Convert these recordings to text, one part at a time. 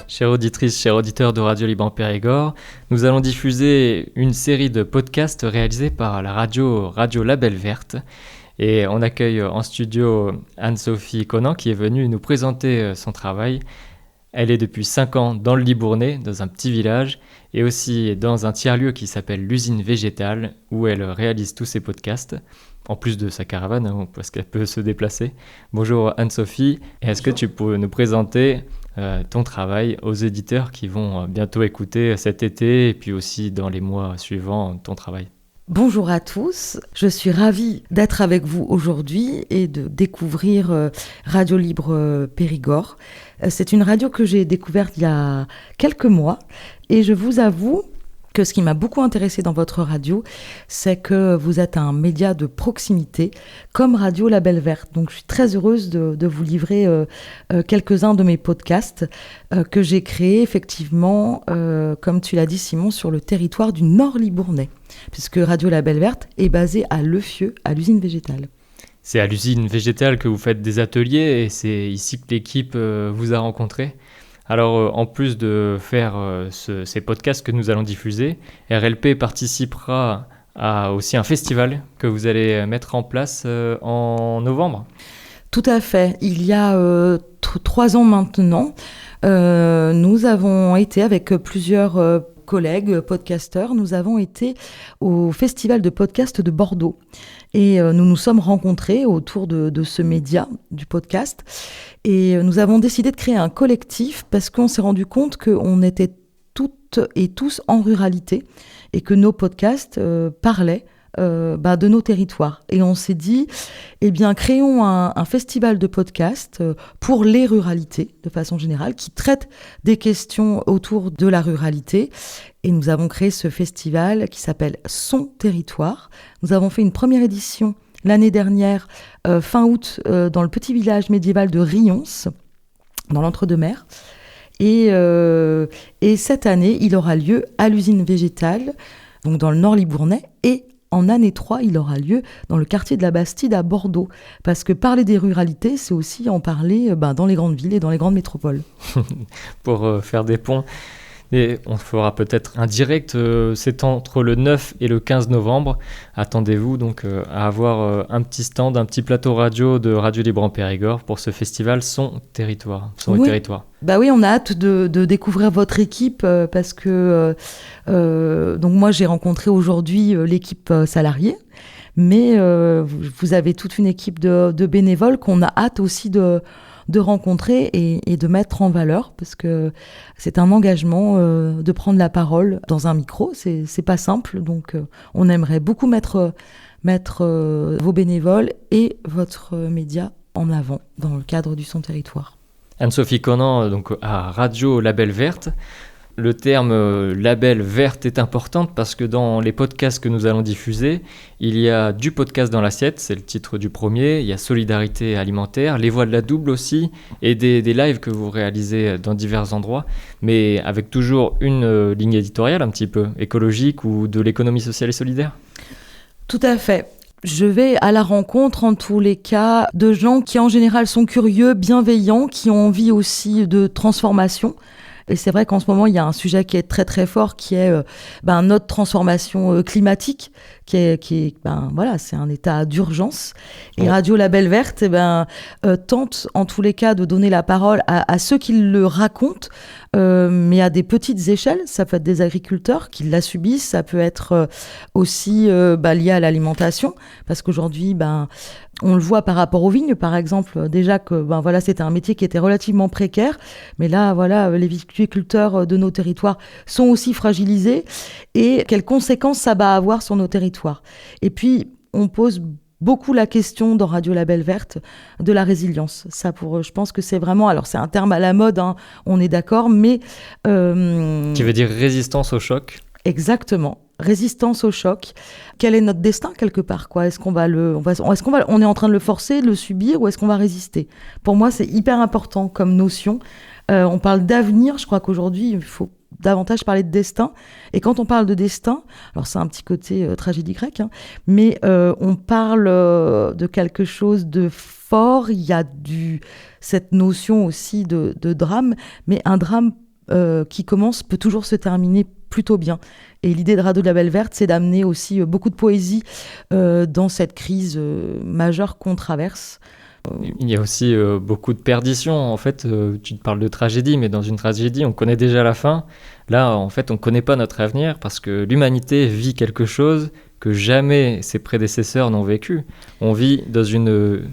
Chères auditrices, chers auditeurs de Radio Libre en Périgord, nous allons diffuser une série de podcasts réalisés par la radio Label Verte. Et on accueille en studio Anne-Sophie Conan qui est venue nous présenter son travail. Elle est depuis 5 ans dans le Libournais, dans un petit village, et aussi dans un tiers-lieu qui s'appelle l'usine végétale, où elle réalise tous ses podcasts, en plus de sa caravane, parce qu'elle peut se déplacer. Bonjour Anne-Sophie, est-ce que tu peux nous présenter ton travail aux éditeurs qui vont bientôt écouter cet été, et puis aussi dans les mois suivants, ton travail? Bonjour à tous, je suis ravie d'être avec vous aujourd'hui et de découvrir Radio Libre Périgord. C'est une radio que j'ai découverte il y a quelques mois et je vous avoue que ce qui m'a beaucoup intéressée dans votre radio, c'est que vous êtes un média de proximité comme Radio Label Verte. Donc je suis très heureuse de vous livrer quelques-uns de mes podcasts que j'ai créés effectivement, comme tu l'as dit Simon, sur le territoire du Nord Libournais, puisque Radio Label Verte est basée à Lefieux, à l'usine végétale. C'est à l'usine végétale que vous faites des ateliers et c'est ici que l'équipe vous a rencontré. Alors, en plus de faire ces podcasts que nous allons diffuser, RLP participera à aussi un festival que vous allez mettre en place en novembre. Tout à fait. Il y a 3 ans maintenant, nous avons été avec plusieurs collègues podcasteurs, nous avons été au Festival de podcast de Bordeaux. Et nous nous sommes rencontrés autour de ce média du podcast. Et nous avons décidé de créer un collectif parce qu'on s'est rendu compte qu'on était toutes et tous en ruralité et que nos podcasts parlaient de nos territoires. Et on s'est dit, eh bien, créons un festival de podcasts pour les ruralités, de façon générale, qui traite des questions autour de la ruralité. Et nous avons créé ce festival qui s'appelle Son Territoire. Nous avons fait une première édition l'année dernière, fin août, dans le petit village médiéval de Rions, dans l'Entre-deux-Mers. Et cette année, il aura lieu à l'usine végétale, donc dans le Nord Libournais, et en année 3, il aura lieu dans le quartier de la Bastide à Bordeaux. Parce que parler des ruralités, c'est aussi en parler dans les grandes villes et dans les grandes métropoles. Pour faire des ponts. Et on fera peut-être un direct, c'est entre le 9 et le 15 novembre. Attendez-vous donc à avoir un petit stand, un petit plateau radio de Radio Libre en Périgord pour ce festival Son Territoire. Oui. Bah oui, on a hâte de découvrir votre équipe parce que donc moi j'ai rencontré aujourd'hui l'équipe salariée, mais vous avez toute une équipe de bénévoles qu'on a hâte aussi de rencontrer et de mettre en valeur, parce que c'est un engagement de prendre la parole dans un micro, c'est pas simple, donc on aimerait beaucoup mettre vos bénévoles et votre média en avant dans le cadre du Son Territoire. Anne-Sophie Conan, donc à Radio Label Verte. Le terme label verte est important parce que dans les podcasts que nous allons diffuser, il y a du podcast dans l'assiette, c'est le titre du premier, il y a solidarité alimentaire, les voix de la double aussi, et des lives que vous réalisez dans divers endroits, mais avec toujours une ligne éditoriale un petit peu écologique ou de l'économie sociale et solidaire. Tout à fait. Je vais à la rencontre, en tous les cas, de gens qui en général sont curieux, bienveillants, qui ont envie aussi de transformation. Et c'est vrai qu'en ce moment, il y a un sujet qui est très très fort, qui est notre transformation climatique, qui est c'est un état d'urgence. Et Radio Label Verte tente en tous les cas de donner la parole à ceux qui le racontent, mais à des petites échelles. Ça peut être des agriculteurs qui la subissent, ça peut être aussi lié à l'alimentation, parce qu'aujourd'hui, on le voit par rapport aux vignes, par exemple, déjà que c'était un métier qui était relativement précaire, mais là, les viticulteurs de nos territoires sont aussi fragilisés, et quelles conséquences ça va avoir sur nos territoires. Et puis, on pose beaucoup la question dans Radio Label Verte de la résilience. Je pense que c'est vraiment, alors c'est un terme à la mode, hein, on est d'accord, mais... Qui veut dire résistance au choc. Exactement. Résistance au choc. Quel est notre destin quelque part, quoi ? Est-ce qu'on on est en train de le forcer, de le subir, ou est-ce qu'on va résister ? Pour moi, c'est hyper important comme notion. On parle d'avenir. Je crois qu'aujourd'hui, il faut davantage parler de destin. Et quand on parle de destin, alors c'est un petit côté tragédie grecque, hein, mais on parle de quelque chose de fort. Il y a cette notion aussi de drame, mais un drame qui commence peut toujours se terminer plutôt bien. Et l'idée de Radio Label Verte, c'est d'amener aussi beaucoup de poésie dans cette crise majeure qu'on traverse. Il y a aussi beaucoup de perditions. En fait, tu te parles de tragédie, mais dans une tragédie, on connaît déjà la fin. Là, en fait, on ne connaît pas notre avenir parce que l'humanité vit quelque chose que jamais ses prédécesseurs n'ont vécu. On vit dans une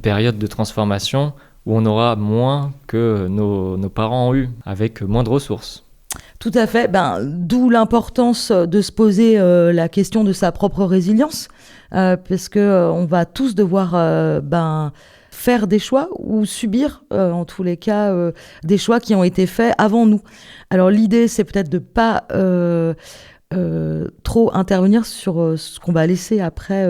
période de transformation où on aura moins que nos parents ont eu, avec moins de ressources. Tout à fait. D'où l'importance de se poser la question de sa propre résilience, parce qu'on va tous devoir faire des choix ou subir, en tous les cas, des choix qui ont été faits avant nous. Alors l'idée, c'est peut-être de ne pas trop intervenir sur ce qu'on va laisser après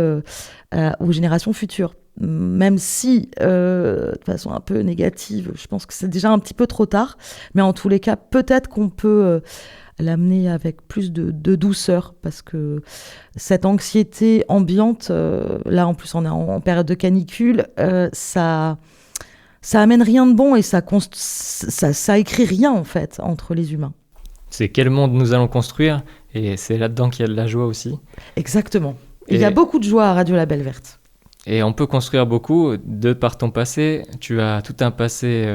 aux générations futures. Même si, de façon un peu négative, je pense que c'est déjà un petit peu trop tard, mais en tous les cas, peut-être qu'on peut l'amener avec plus de douceur, parce que cette anxiété ambiante, là en plus on est en période de canicule, ça amène rien de bon et ça écrit rien en fait entre les humains. C'est quel monde nous allons construire, et c'est là-dedans qu'il y a de la joie aussi. Exactement. Il y a beaucoup de joie à Radio Label Verte. Et on peut construire beaucoup de par ton passé. Tu as tout un passé,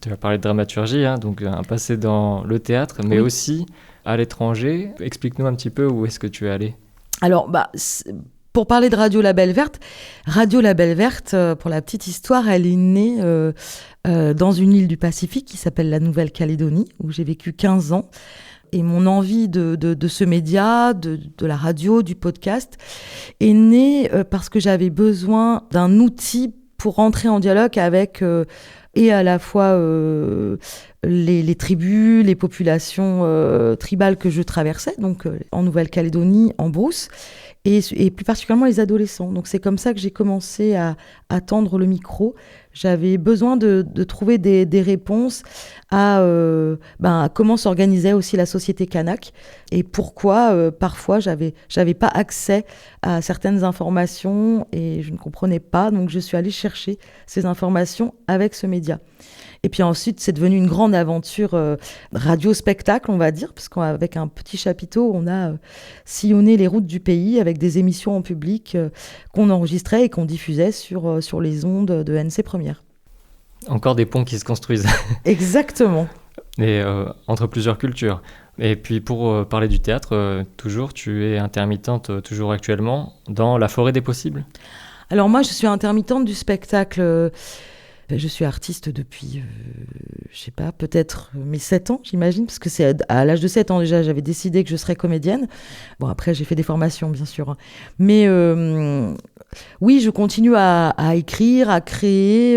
tu as parlé de dramaturgie, donc un passé dans le théâtre, mais aussi à l'étranger. Explique-nous un petit peu où est-ce que tu es allé. Alors, pour parler de Radio Label Verte, pour la petite histoire, elle est née dans une île du Pacifique qui s'appelle la Nouvelle-Calédonie, où j'ai vécu 15 ans. Et mon envie de ce média, de la radio, du podcast, est née parce que j'avais besoin d'un outil pour rentrer en dialogue avec et à la fois les tribus, les populations tribales que je traversais, donc en Nouvelle-Calédonie, en brousse, et plus particulièrement les adolescents. Donc c'est comme ça que j'ai commencé à tendre le micro. J'avais besoin de trouver des réponses à comment s'organisait aussi la société kanak et pourquoi parfois j'avais pas accès à certaines informations et je ne comprenais pas. Donc je suis allée chercher ces informations avec ce média. Et puis ensuite, c'est devenu une grande aventure radio-spectacle, on va dire, parce qu'avec un petit chapiteau, on a sillonné les routes du pays avec des émissions en public qu'on enregistrait et qu'on diffusait sur les ondes de NC Première. Encore des ponts qui se construisent. Exactement. Et entre plusieurs cultures. Et puis pour parler du théâtre, toujours, tu es intermittente, toujours actuellement, dans la forêt des possibles. Alors moi, je suis intermittente du spectacle. Je suis artiste depuis, je sais pas, peut-être mes 7 ans, j'imagine, parce que c'est à l'âge de 7 ans déjà, j'avais décidé que je serais comédienne. Bon, après, j'ai fait des formations, bien sûr. Mais oui, je continue à écrire, à créer.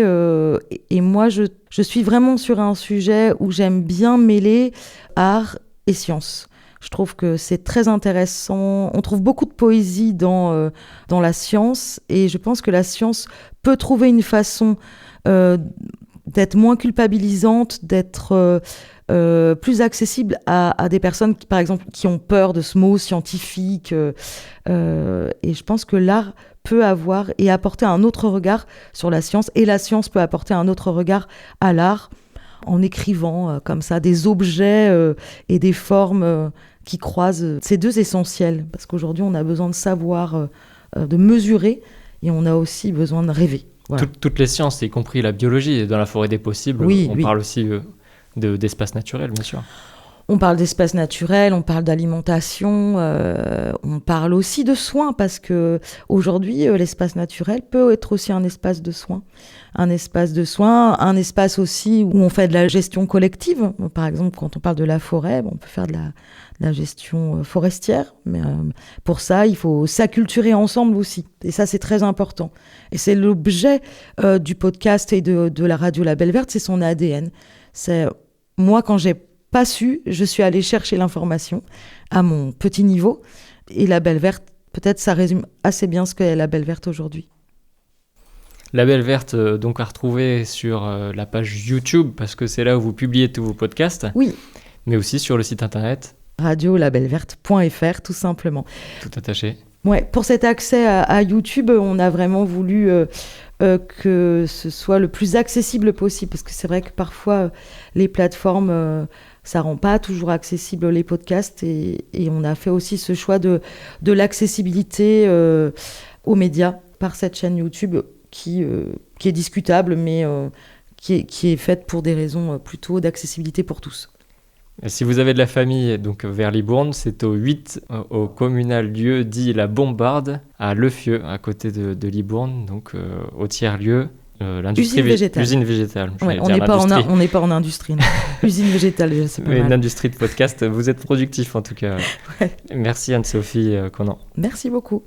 Et moi, je suis vraiment sur un sujet où j'aime bien mêler art et science. Je trouve que c'est très intéressant. On trouve beaucoup de poésie dans la science. Et je pense que la science peut trouver une façon d'être moins culpabilisante, d'être plus accessible à des personnes qui, par exemple, qui ont peur de ce mot scientifique. Et je pense que l'art peut avoir et apporter un autre regard sur la science, et la science peut apporter un autre regard à l'art en écrivant comme ça des objets et des formes qui croisent. C'est deux essentiels, parce qu'aujourd'hui on a besoin de savoir, de mesurer, et on a aussi besoin de rêver. Voilà. Toutes les sciences, y compris la biologie, dans la forêt des possibles, on parle aussi d'espace naturel, bien sûr. On parle d'espace naturel, on parle d'alimentation, on parle aussi de soins, parce que aujourd'hui, l'espace naturel peut être aussi un espace de soins. Un espace de soins, un espace aussi où on fait de la gestion collective. Par exemple, quand on parle de la forêt, on peut faire de la gestion forestière. Mais pour ça, il faut s'acculturer ensemble aussi. Et ça, c'est très important. Et c'est l'objet du podcast et de la radio Label Verte, c'est son ADN. C'est moi, quand j'ai pas su, je suis allée chercher l'information à mon petit niveau. Et Label Verte, peut-être ça résume assez bien ce qu'est Label Verte aujourd'hui. Label Verte, donc à retrouver sur la page YouTube, parce que c'est là où vous publiez tous vos podcasts. Oui. Mais aussi sur le site internet. radiolabelverte.fr, tout simplement. Tout attaché. Ouais, pour cet accès à YouTube, on a vraiment voulu que ce soit le plus accessible possible, parce que c'est vrai que parfois les plateformes, ça rend pas toujours accessible les podcasts, et on a fait aussi ce choix de l'accessibilité aux médias par cette chaîne YouTube qui est discutable, mais qui est faite pour des raisons plutôt d'accessibilité pour tous. Si vous avez de la famille donc vers Libourne, c'est au 8 au communal lieu dit La Bombarde à Leffieux, à côté de Libourne, donc au tiers-lieu. Usine végétale. Usine végétale. Ouais, on n'est pas en industrie. Usine végétale, déjà, c'est pas mal. Une industrie de podcast, vous êtes productif en tout cas. Ouais. Merci Anne-Sophie Conan. Merci beaucoup.